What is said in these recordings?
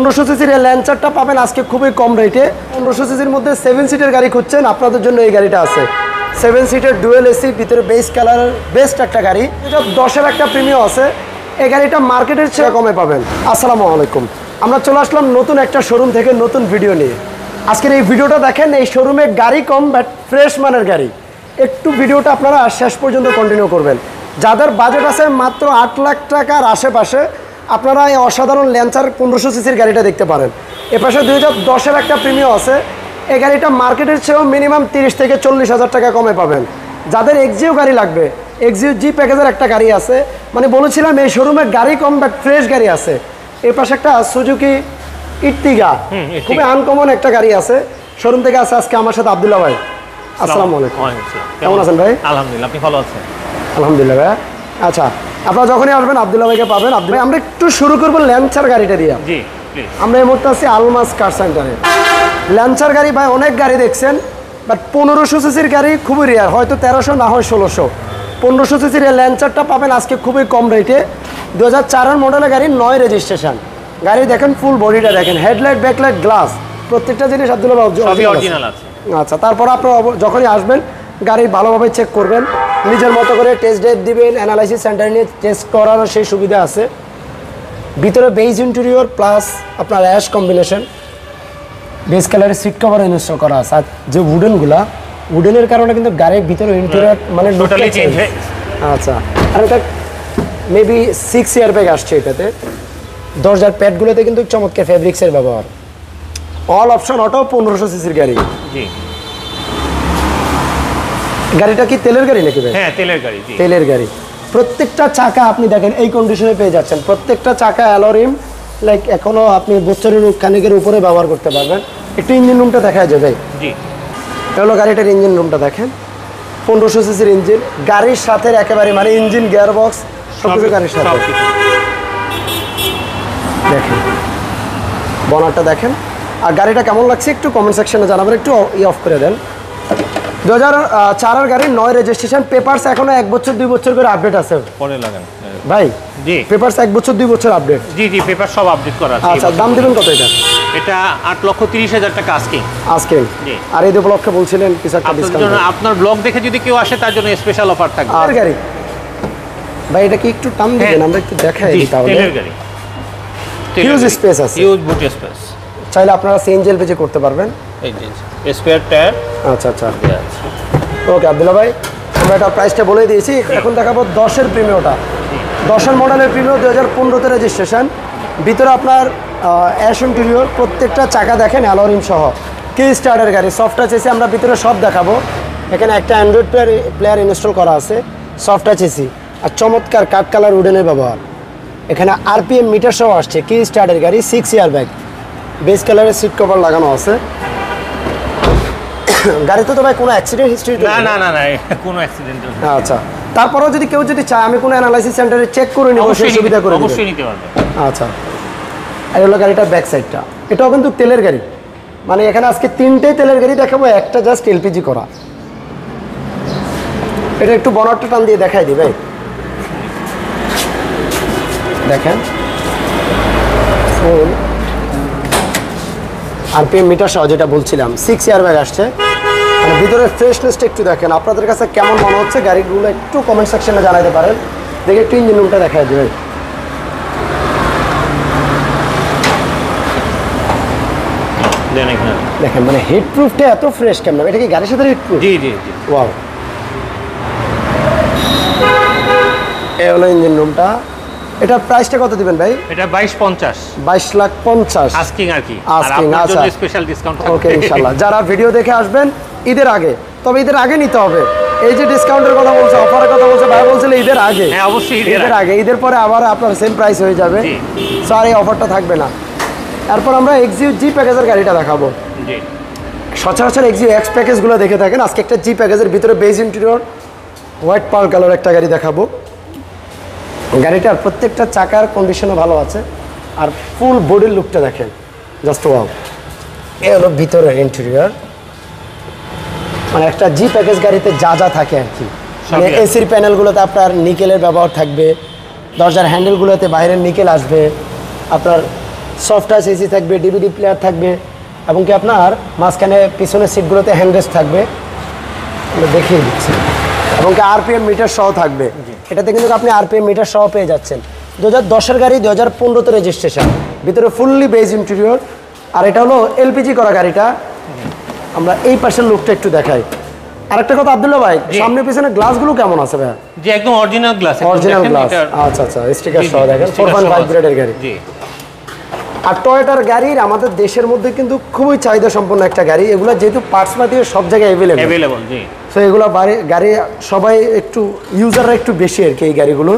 1500 সিসির এই ল্যান্সারটা পাবেন আজকে খুবই কম রেটে। 1500 সিসির মধ্যে 7 সিটের গাড়ি খুঁজছেন, আপনাদের জন্য এই গাড়িটা আছে। 7 সিটের ডুয়েল এসি, ভিতরে বেস কালারের বেস্ট একটা গাড়ি। 10-এর একটা প্রিমিয়াম আছে। এই গাড়িটা মার্কেটের চেয়ে কমে পাবেন। আসসালামু আলাইকুম, আমরা চলে আসলাম নতুন একটা শোরুম থেকে নতুন ভিডিও নিয়ে। আজকের এই ভিডিওটা দেখেন, এই শোরুমে গাড়ি কম বাট ফ্রেশ মানের গাড়ি। একটু ভিডিওটা আপনারা শেষ পর্যন্ত কন্টিনিউ করবেন। যাদের বাজেট আছে মাত্র 8 লাখ টাকার আশেপাশে, আপনারা এই অসাধারণ ল্যান্সার 1500 সিসির গাড়িটা দেখতে পারেন। এপাশে 2010-এর একটা প্রিমিয়াম আছে। এই গাড়িটা মার্কেটের চেয়েও মিনিমাম 30 থেকে 40 হাজার টাকা কমে পাবেন। যাদের এক্সিও গাড়ি লাগবে, এক্সিও জি প্যাকেজের একটা গাড়ি আছে। মানে বলেছিলাম এই শোরুমে গাড়ি কম বাট ফ্রেশ গাড়ি আছে। এর পাশে একটা সুজুকি ইর্টিগা, খুবই আনকমন একটা গাড়ি আছে। শোরুম থেকে আছে আজকে আমার সাথে আব্দুল্লাহ ভাই। আসসালামু আলাইকুম, কেমন আছেন ভাই? আলহামদুলিল্লাহ, আপনি ভালো আছেন? আলহামদুলিল্লাহ ভাই। আচ্ছা, আপনারা যখনই আসবেন আব্দুল্লাহ ভাইকে পাবেন। আব্দুল্লাহ ভাই, আমরা একটু শুরু করবো ল্যান্সার গাড়িটা দিয়ে। জি প্লিজ। আমরা এই মুহূর্তে আছি আলমাস কার সেন্টারে। ল্যান্সার গাড়ি ভাই অনেক গাড়ি দেখছেন, বাট 1500 সিসির গাড়ি খুবই রেয়ার, হয়তো 1300 না হয় 1600। 1500 সিসির এই ল্যান্সারটা পাবেন আজকে খুবই কম রেটে। 2004-এর মডেলের গাড়ি, 9 রেজিস্ট্রেশন গাড়ি। দেখেন ফুল বডিটা দেখেন, হেডলাইট ব্যাকলাইট গ্লাস প্রত্যেকটা জিনিস আব্দুল্লাহ ভাই অরিজিনাল আছে। আচ্ছা, তারপর আপনারা যখনই আসবেন গাড়ি ভালোভাবে চেক করবেন, নিজের মতো করে টেস্ট ড্রাইভ দিবেন, অ্যানালাইসিস সেন্টার নিয়ে টেস্ট করার সেই সুবিধা আছে। ভিতরে বেজ ইন্টেরিয়র প্লাস আপনার অ্যাশ কম্বিনেশন, বেস কালারের সিট কভার ইনস্টল করা আছে। আর যে উডেনের কারণে কিন্তু গাড়ির ভিতরে ইন্টেরিয়র মানে টোটালি চেঞ্জ হয়ে। আচ্ছা, আর এটা মেবি 6 ইয়ার ব্যাগ আসছে এটাতে। দরজার প্যাডগুলোতে কিন্তু চমৎকার ফেব্রিক্সের ব্যবহার। অল অপশন অটো, 1500 সিসির গাড়ি। জি, গাড়িটা কি তেলের গাড়ি নাকি ভাই? হ্যাঁ তেলের গাড়ি। জি, তেলের গাড়ি। প্রত্যেকটা চাকা আপনি দেখেন এই কন্ডিশনে পেয়ে যাচ্ছেন। প্রত্যেকটা চাকা অ্যালোরিম, লাইক এখনো আপনি বছরের খানিকের উপরে ব্যবহার করতে পারবেন। একটু ইঞ্জিন রুমটা দেখা যাবে। জি, এগুলো গাড়িটার ইঞ্জিন রুমটা দেখেন, 1500 সিসির ইঞ্জিন। গাড়ির সাথে একেবারে মানে ইঞ্জিন, গিয়ার বক্স সবকিছু গাড়ির সাথে। দেখেন বনারটা দেখেন। আর গাড়িটা কেমন লাগছে একটু কমেন্ট সেকশনে জানাবেন। একটু অফ করে দেন। 2004-এর গাড়ি, 9 রেজিস্ট্রেশন। পেপারস এখনো 1 বছর 2 বছর করে আপডেট আছে পরে লাগান ভাই। জি, পেপারস 1 বছর 2 বছর আপডেট। জি জি, পেপার সব আপডেট করা আছে। আচ্ছা, দাম দিবেন কত এটা? এটা 8,30,000 টাকা আজকে। জি। আর এই উপলক্ষে বলছিলেন কিছু একটা ডিসকাউন্ট। আপনার ব্লগ দেখে যদি কেউ আসে তার জন্য স্পেশাল অফার থাকবে। আর গাড়ি ভাই, এটা কি একটু টান দিবেন, আমরা একটু দেখাই দিই তাহলে। তেলের গাড়ি, হিউজ স্পেস আছে, হিউজ বুট স্পেস। চাইলে আপনারা সিএনজি এলপিজি করতে পারবেন। এই যে স্পেয়ার টায়ার। আচ্ছা আচ্ছা, ওকে আব্দুল্লাহ ভাই, আমরা এটা প্রাইসটা বলে দিয়েছি। এখন দেখাবো 10-এর প্রিমিয়ামটা। 10-এর মডেলের প্রিমিয়াম, 2015-তে রেজিস্ট্রেশন। ভিতরে আপনার অ্যাশ ইন্টেরিয়র, প্রত্যেকটা চাকা দেখেন অ্যালোরিম সহ। কি স্টার্টের গাড়ি, সফট টাচ এসি। আমরা ভিতরে সব দেখাবো। এখানে একটা অ্যান্ড্রয়েড প্লেয়ার ইনস্টল করা আছে, সফট টাচ এসি। আর চমৎকার কাঠ কালার উডেনের ব্যবহার। এখানে আরপিএম মিটার সহ আসছে। কি স্টার্টের গাড়ি, 6 ইয়ার ব্যাগ। বেস কালারের সিট কভার লাগানো আছে। গাড়িতে তো ভাই কোনো অ্যাক্সিডেন্ট হিস্ট্রি? না না না না, কোনো অ্যাক্সিডেন্ট না। আচ্ছা, তারপরেও যদি কেউ যদি চায় আমি কোনো অ্যানালাইসিস সেন্টারে চেক করে নিব, সেই সুবিধা করে দিবেন? অবশ্যই নিতে পারবে। আচ্ছা, আর হলো গাড়িটার ব্যাক সাইডটা। এটাও কিন্তু তেলের গাড়ি। মানে এখানে আজকে 3টে তেলের গাড়ি দেখাবো, একটা জাস্ট এলপিজি করা। এটা একটু বনারটা টান দিয়ে দেখাই দিই ভাই। দেখেন ফুল আরপিএম মিটার সহ, যেটা বলছিলাম 6 ইয়ার ব্যাগ আসছে। মানে ভিতরের ফ্রেশনেসটা একটু দেখেন। আপনাদের কাছে কেমন মনে হচ্ছে গাড়িগুলো একটু কমেন্ট সেকশনে জানাতে পারেন। দেখে একটু ইঞ্জিন রুমটা দেখা যাবে। দেখেন মানে হিট প্রুফটা এত ফ্রেশ কেমন? এটা কি গাড়ির সাথে হিট প্রুফ? জি জি জি, ওয়াও। এই হলো ইঞ্জিন রুমটা। এটার প্রাইসটা কত দিবেন ভাই? এটা 22,50। 22,50,000 আস্কিং আর কি। আস্কিং। আচ্ছা, স্পেশাল ডিসকাউন্ট থাকবে। ওকে ইনশাআল্লাহ। যারা ভিডিও দেখে আসবেন ঈদের আগে, তবে ঈদের আগে নিতে হবে। এই যে ডিসকাউন্টের কথা বলছে, অফারের কথা বলছে, ভাই বলছিল ঈদের আগে। হ্যাঁ অবশ্যই ঈদের আগে। ঈদের পরে আবার আপনার সেম প্রাইস হয়ে যাবে। স্যার এই অফারটা থাকবে না। তারপর আমরা এক্সিও জি প্যাকেজের গাড়িটা দেখাবো। জি, সচরাচর এক্সিও এক্স প্যাকেজগুলো দেখে থাকেন। আজকে একটা জি প্যাকেজের ভিতরে beige interior, white pearl colour একটা গাড়ি দেখাবো। গাড়িটার প্রত্যেকটা চাকার কন্ডিশনও ভালো আছে। আর ফুল বডির লুকটা দেখেন, জাস্ট ওয়াও। এ হলো ভিতরের ইন্টেরিয়র। মানে একটা জি প্যাকেজ গাড়িতে যা যা থাকে আর কি। মানে এসির প্যানেলগুলোতে আপনার নিকেলের ব্যবহার থাকবে, দরজার হ্যান্ডেলগুলোতে বাইরের নিকেল আসবে, আপনার সফট টাচ এসি থাকবে, ডিভিডি প্লেয়ার থাকবে এবং কি আপনার মাঝখানে পিছনের সিটগুলোতে হ্যান্ডরেস্ট থাকবে, আমরা দেখিয়ে দিচ্ছি, এবং কি আরপিএম মিটার সহ থাকবে। এটাতে কিন্তু আপনি আরপিএম মিটার সহ পেয়ে যাচ্ছেন। 2010-এর গাড়ি, 2015-তে রেজিস্ট্রেশন, ভিতরে ফুললি বেজ ইন্টেরিয়র। আর এটা হলো এলপিজি করা গাড়িটা। আমরা এই পাশের লুকটা একটু দেখাই। আরেকটা কথা আব্দুল্লাহ ভাই, সামনে পিছনে গ্লাসগুলো কেমন আছে ভাই? জি একদম অরিজিনাল গ্লাস, অরিজিনাল গ্লাস। আচ্ছা আচ্ছা, স্টিকার সহ দেখেন, 4.5 গ্রেডের গাড়ি। জি। আর টয়োটার গাড়ির আমাদের দেশের মধ্যে কিন্তু খুবই চাহিদা সম্পন্ন একটা গাড়ি। এগুলো যেহেতু পার্টস মাটিয়ে সব জায়গায় অ্যাভেলেবল, জি। সো এগুলো গাড়ি সবাই একটু ইউজাররা একটু বেশি আর কি এই গাড়িগুলো।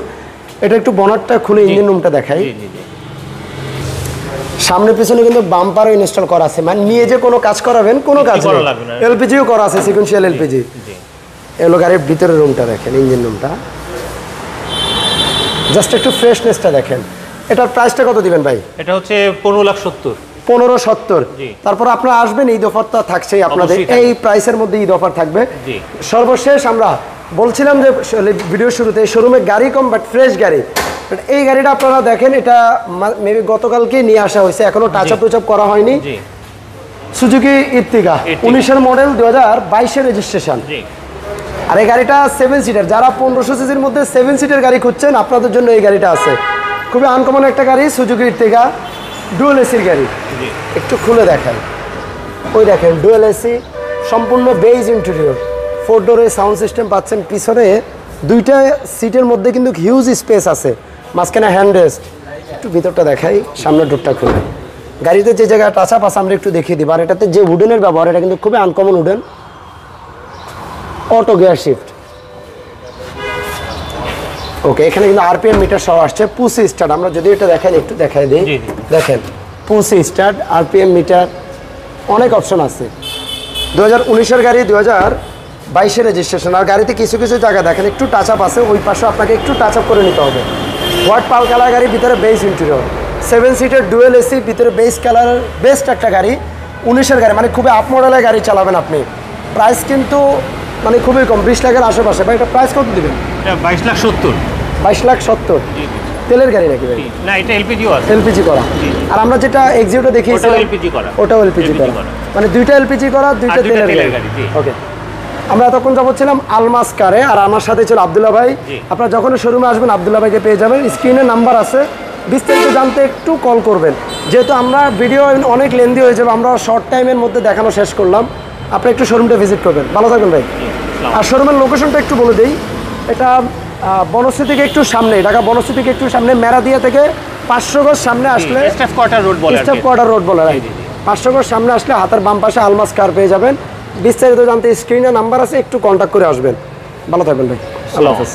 এটা একটু বনারটা খুলে ইঞ্জিন রুমটা দেখাই। সামনে পিছনে কিন্তু বাম্পারও ইনস্টল করা আছে, মানে নিয়ে যে কোনো কাজ করাবেন কোনো কাজ নেই। এলপিজিও করা আছে, সিকোয়েন্সিয়াল এলপিজি। এগুলো গাড়ির ভিতরের রুমটা দেখেন, ইঞ্জিন রুমটা জাস্ট একটু ফ্রেশনেসটা দেখেন। এটার প্রাইসটা কত দিবেন ভাই? এটা হচ্ছে 15,70,000। 1570। তারপর আপনারা আসবেন, ঈদ অফারটা থাকছেই আপনাদের, এই প্রাইসের মধ্যে ঈদ অফার থাকবে। সর্বশেষ আমরা বলছিলাম যে ভিডিও শুরুতে শোরুমে গাড়ি কম বাট ফ্রেশ গাড়ি। এই গাড়িটা আপনারা দেখেন, এটা মেবি গতকালকে নিয়ে আসা হয়েছে, এখনো টাচ আপ করা হয়নি। সুজুকি ইর্তিগা 19-এর মডেল, 2022-এর রেজিস্ট্রেশন। আর এই গাড়িটা 7 সিটার। যারা 1500 সিসির মধ্যে 7 সিটের গাড়ি খুঁজছেন, আপনাদের জন্য এই গাড়িটা আছে। খুবই আনকমন একটা গাড়ি, সুজুকি ইর্তিগা, ডুয়েল এসির গাড়ি। একটু খুলে দেখাই, ওই দেখেন ডুয়েল এসি, সম্পূর্ণ বেজ ইন্টেরিয়র, 4 ডোরের সাউন্ড সিস্টেম পাচ্ছেন। পিছনে 2টা সিটের মধ্যে কিন্তু হিউজ স্পেস আছে, মাঝখানে হ্যান্ডরেস্ট। একটু ভিতরটা দেখাই, সামনের ডোরটা খুলে। গাড়িতে যে জায়গায় টাচ আপ আছে আমরা একটু দেখিয়ে দিব। আর এটাতে যে উডেনের ব্যবহার, এটা কিন্তু খুবই uncommon wooden, auto gear shift. Okay, এখানে কিন্তু আরপিএম মিটার সহ আসছে, পুসি স্টার্ট। আমরা যদি এটা দেখাই, একটু দেখাই দিই, দেখেন পুসি স্টার্ট, আরপিএম মিটার, অনেক অপশন আছে। 2019-এর গাড়ি, 2022-এর রেজিস্ট্রেশন। আর গাড়িতে কিছু কিছু জায়গা দেখেন একটু টাচ আপ আছে, ওই পাশে আপনাকে একটু টাচ আপ করে নিতে হবে। হোয়াইট পাল কালার গাড়ি, ভিতরে বেস ইন্টেরিয়র, 7 সিটের ডুয়েল এসি, ভিতরে বেস কালারের বেস্ট একটা গাড়ি। 19-এর গাড়ি, মানে খুবই আপ মডেলের গাড়ি চালাবেন আপনি। প্রাইস কিন্তু মানে খুবই কম, 20 লাখের আশেপাশে। ভাই এটা প্রাইস কত দিবেন? 22,70,000। 22,70,000। তেলের গাড়ি নাকি ভাই? না, এটা এলপিজিও আছে। এলপিজি করা। আর আমরা যেটা এক্সিওটা দেখিয়েছিলাম, ওটাও এলপিজি করা, মানে 2টা এলপিজি করা, 2টা তেলের গাড়ি। ওকে, আমরা এতক্ষণ যাবো ছিলাম আলমাস কারে, আর আমার সাথে ছিল আব্দুল্লাহ ভাই। আপনারা যখন শোরুমে আসবেন আব্দুল্লাহ ভাইকে পেয়ে যাবেন। স্ক্রিনে নাম্বার আছে, বিস্তারিত জানতে একটু কল করবেন। যেহেতু আমরা ভিডিও অনেক লেন্দি হয়ে যাবে, আমরা শর্ট টাইমের মধ্যে দেখানো শেষ করলাম। আপনি একটু শোরুমটা ভিজিট করবেন। ভালো থাকবেন ভাই। আর শোরুমের লোকেশনটা একটু বলে দিই, এটা বনশ্রী থেকে একটু সামনে, ঢাকা বনশ্রী থেকে একটু সামনে, মেরাদিয়া থেকে 500 গজ সামনে আসলে স্টাফ কোয়ার্টার রোড বলে, 500 গজ সামনে আসলে হাতের বাম পাশে আলমাস কার পেয়ে যাবেন। বিস্তারিত জানতে স্ক্রিনে নাম্বার আছে, একটু কন্ট্যাক্ট করে আসবেন। ভালো থাকবেন ভাই, আল্লাহ হাফেজ।